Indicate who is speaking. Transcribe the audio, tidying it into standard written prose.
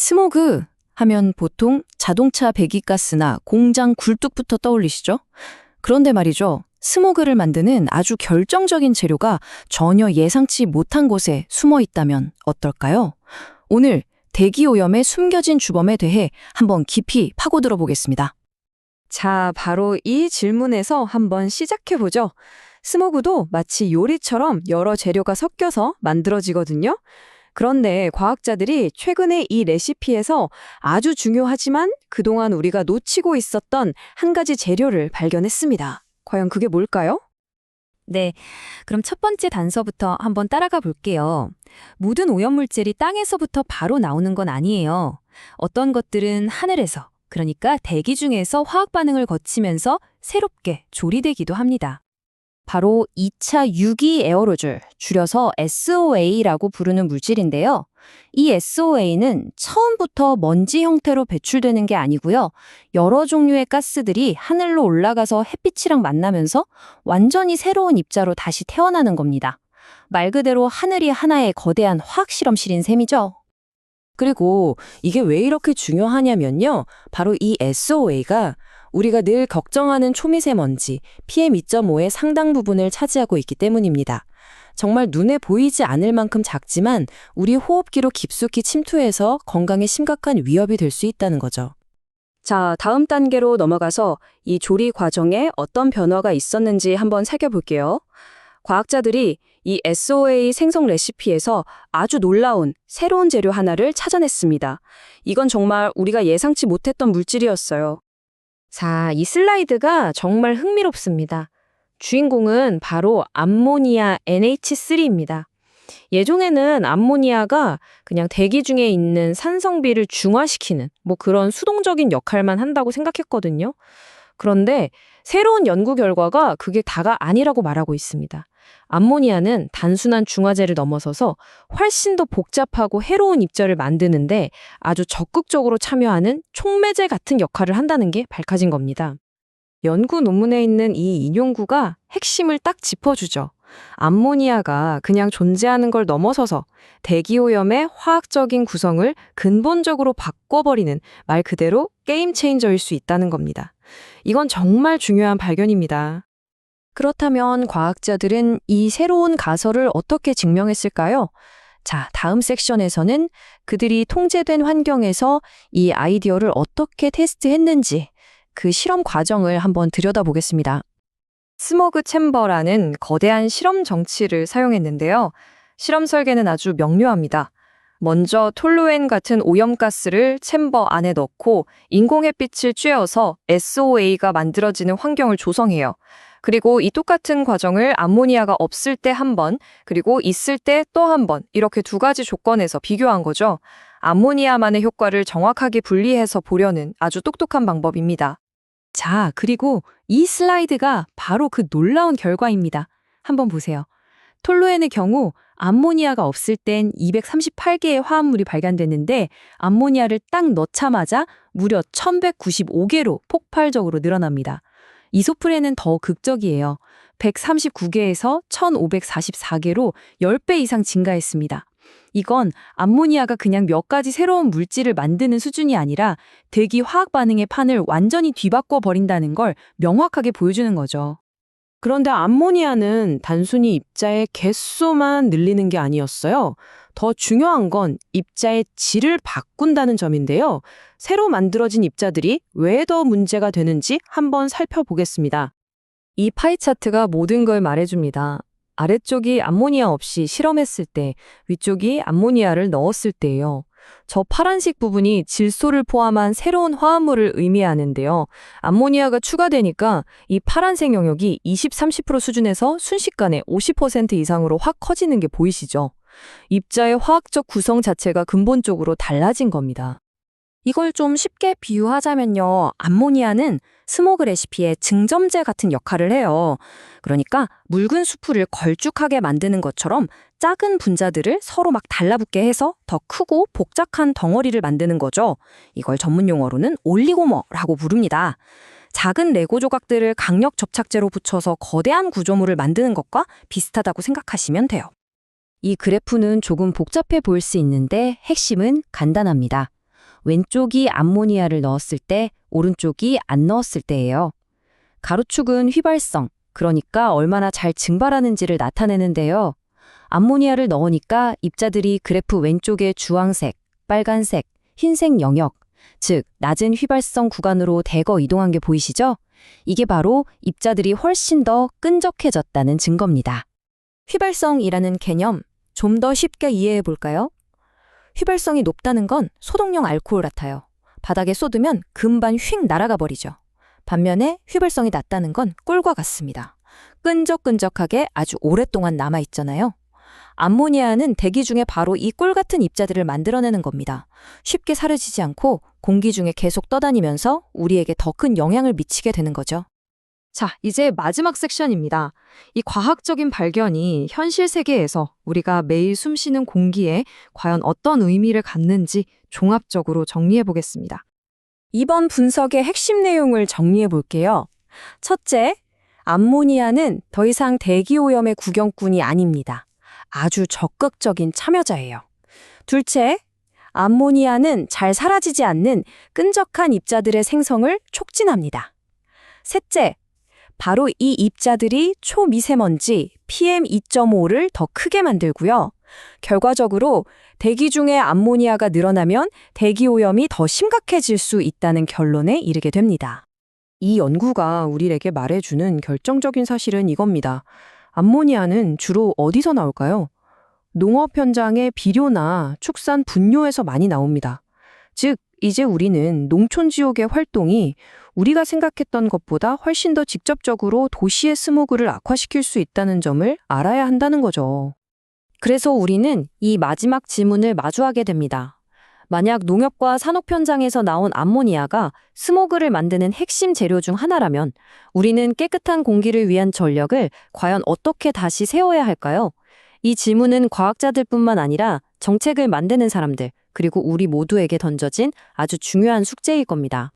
Speaker 1: 스모그 하면 보통 자동차 배기가스나 공장 굴뚝부터 떠올리시죠? 그런데 말이죠. 스모그를 만드는 아주 결정적인 재료가 전혀 예상치 못한 곳에 숨어 있다면 어떨까요? 오늘 대기오염의 숨겨진 주범에 대해 한번 깊이 파고들어 보겠습니다.
Speaker 2: 자, 바로 이 질문에서 한번 시작해보죠. 스모그도 마치 요리처럼 여러 재료가 섞여서 만들어지거든요. 그런데 과학자들이 최근에 이 레시피에서 아주 중요하지만 그동안 우리가 놓치고 있었던 한 가지 재료를 발견했습니다. 과연 그게 뭘까요?
Speaker 3: 네, 그럼 첫 번째 단서부터 한번 따라가 볼게요. 모든 오염물질이 땅에서부터 바로 나오는 건 아니에요. 어떤 것들은 하늘에서, 그러니까 대기 중에서 화학 반응을 거치면서 새롭게 조리되기도 합니다.
Speaker 1: 바로 2차 유기 에어로졸, 줄여서 SOA라고 부르는 물질인데요. 이 SOA는 처음부터 먼지 형태로 배출되는 게 아니고요. 여러 종류의 가스들이 하늘로 올라가서 햇빛이랑 만나면서 완전히 새로운 입자로 다시 태어나는 겁니다. 말 그대로 하늘이 하나의 거대한 화학 실험실인 셈이죠.
Speaker 4: 그리고 이게 왜 이렇게 중요하냐면요. 바로 이 SOA가 우리가 늘 걱정하는 초미세먼지 PM2.5의 상당 부분을 차지하고 있기 때문입니다. 정말 눈에 보이지 않을 만큼 작지만 우리 호흡기로 깊숙이 침투해서 건강에 심각한 위협이 될 수 있다는 거죠.
Speaker 2: 자, 다음 단계로 넘어가서 이 조리 과정에 어떤 변화가 있었는지 한번 살펴볼게요. 과학자들이 이 SOA 생성 레시피에서 아주 놀라운 새로운 재료 하나를 찾아냈습니다. 이건 정말 우리가 예상치 못했던 물질이었어요. 자, 이 슬라이드가 정말 흥미롭습니다. 주인공은 바로 암모니아 NH3입니다. 예전에는 암모니아가 그냥 대기 중에 있는 산성비를 중화시키는 그런 수동적인 역할만 한다고 생각했거든요. 그런데 새로운 연구 결과가 그게 다가 아니라고 말하고 있습니다. 암모니아는 단순한 중화제를 넘어서서 훨씬 더 복잡하고 해로운 입자를 만드는데 아주 적극적으로 참여하는 촉매제 같은 역할을 한다는 게 밝혀진 겁니다. 연구 논문에 있는 이 인용구가 핵심을 딱 짚어주죠. 암모니아가 그냥 존재하는 걸 넘어서서 대기오염의 화학적인 구성을 근본적으로 바꿔버리는 말 그대로 게임 체인저일 수 있다는 겁니다. 이건 정말 중요한 발견입니다.
Speaker 1: 그렇다면 과학자들은 이 새로운 가설을 어떻게 증명했을까요? 자, 다음 섹션에서는 그들이 통제된 환경에서 이 아이디어를 어떻게 테스트했는지 그 실험 과정을 한번 들여다보겠습니다.
Speaker 2: 스모그 챔버라는 거대한 실험 정치를 사용했는데요. 실험 설계는 아주 명료합니다. 먼저 톨루엔 같은 오염가스를 챔버 안에 넣고 인공햇빛을 쬐어서 SOA가 만들어지는 환경을 조성해요. 그리고 이 똑같은 과정을 암모니아가 없을 때 한 번, 그리고 있을 때 또 한 번, 이렇게 두 가지 조건에서 비교한 거죠. 암모니아만의 효과를 정확하게 분리해서 보려는 아주 똑똑한 방법입니다.
Speaker 3: 자, 그리고 이 슬라이드가 바로 그 놀라운 결과입니다. 한번 보세요. 톨루엔의 경우 암모니아가 없을 땐 238개의 화합물이 발견됐는데 암모니아를 딱 넣자마자 무려 1195개로 폭발적으로 늘어납니다. 이소프렌은 더 극적이에요. 139개에서 1544개로 10배 이상 증가했습니다. 이건 암모니아가 그냥 몇 가지 새로운 물질을 만드는 수준이 아니라 대기 화학 반응의 판을 완전히 뒤바꿔 버린다는 걸 명확하게 보여주는 거죠.
Speaker 4: 그런데 암모니아는 단순히 입자의 개수만 늘리는 게 아니었어요. 더 중요한 건 입자의 질을 바꾼다는 점인데요. 새로 만들어진 입자들이 왜 더 문제가 되는지 한번 살펴보겠습니다.
Speaker 2: 이 파이 차트가 모든 걸 말해줍니다. 아래쪽이 암모니아 없이 실험했을 때, 위쪽이 암모니아를 넣었을 때예요. 저 파란색 부분이 질소를 포함한 새로운 화합물을 의미하는데요. 암모니아가 추가되니까 이 파란색 영역이 20-30% 수준에서 순식간에 50% 이상으로 확 커지는 게 보이시죠? 입자의 화학적 구성 자체가 근본적으로 달라진 겁니다.
Speaker 1: 이걸 좀 쉽게 비유하자면요. 암모니아는 스모그 레시피의 증점제 같은 역할을 해요. 그러니까 묽은 수프를 걸쭉하게 만드는 것처럼 작은 분자들을 서로 막 달라붙게 해서 더 크고 복잡한 덩어리를 만드는 거죠. 이걸 전문 용어로는 올리고머라고 부릅니다. 작은 레고 조각들을 강력 접착제로 붙여서 거대한 구조물을 만드는 것과 비슷하다고 생각하시면 돼요. 이 그래프는 조금 복잡해 보일 수 있는데 핵심은 간단합니다. 왼쪽이 암모니아를 넣었을 때, 오른쪽이 안 넣었을 때예요. 가로축은 휘발성, 그러니까 얼마나 잘 증발하는지를 나타내는데요. 암모니아를 넣으니까 입자들이 그래프 왼쪽의 주황색, 빨간색, 흰색 영역, 즉 낮은 휘발성 구간으로 대거 이동한 게 보이시죠? 이게 바로 입자들이 훨씬 더 끈적해졌다는 증거입니다. 휘발성이라는 개념 좀 더 쉽게 이해해 볼까요? 휘발성이 높다는 건 소독용 알코올 같아요. 바닥에 쏟으면 금방 휙 날아가 버리죠. 반면에 휘발성이 낮다는 건 꿀과 같습니다. 끈적끈적하게 아주 오랫동안 남아있잖아요. 암모니아는 대기 중에 바로 이 꿀 같은 입자들을 만들어내는 겁니다. 쉽게 사라지지 않고 공기 중에 계속 떠다니면서 우리에게 더 큰 영향을 미치게 되는 거죠.
Speaker 3: 자, 이제 마지막 섹션입니다. 이 과학적인 발견이 현실 세계에서 우리가 매일 숨쉬는 공기에 과연 어떤 의미를 갖는지 종합적으로 정리해 보겠습니다.
Speaker 1: 이번 분석의 핵심 내용을 정리해 볼게요. 첫째, 암모니아는 더 이상 대기오염의 구경꾼이 아닙니다. 아주 적극적인 참여자예요. 둘째, 암모니아는 잘 사라지지 않는 끈적한 입자들의 생성을 촉진합니다. 셋째, 바로 이 입자들이 초미세먼지 PM2.5를 더 크게 만들고요. 결과적으로 대기 중에 암모니아가 늘어나면 대기오염이 더 심각해질 수 있다는 결론에 이르게 됩니다.
Speaker 4: 이 연구가 우리에게 말해주는 결정적인 사실은 이겁니다. 암모니아는 주로 어디서 나올까요? 농업 현장의 비료나 축산 분뇨에서 많이 나옵니다. 즉, 이제 우리는 농촌 지역의 활동이 우리가 생각했던 것보다 훨씬 더 직접적으로 도시의 스모그를 악화시킬 수 있다는 점을 알아야 한다는 거죠.
Speaker 1: 그래서 우리는 이 마지막 질문을 마주하게 됩니다. 만약 농협과 산업 현장에서 나온 암모니아가 스모그를 만드는 핵심 재료 중 하나라면 우리는 깨끗한 공기를 위한 전력을 과연 어떻게 다시 세워야 할까요? 이 질문은 과학자들뿐만 아니라 정책을 만드는 사람들, 그리고 우리 모두에게 던져진 아주 중요한 숙제일 겁니다.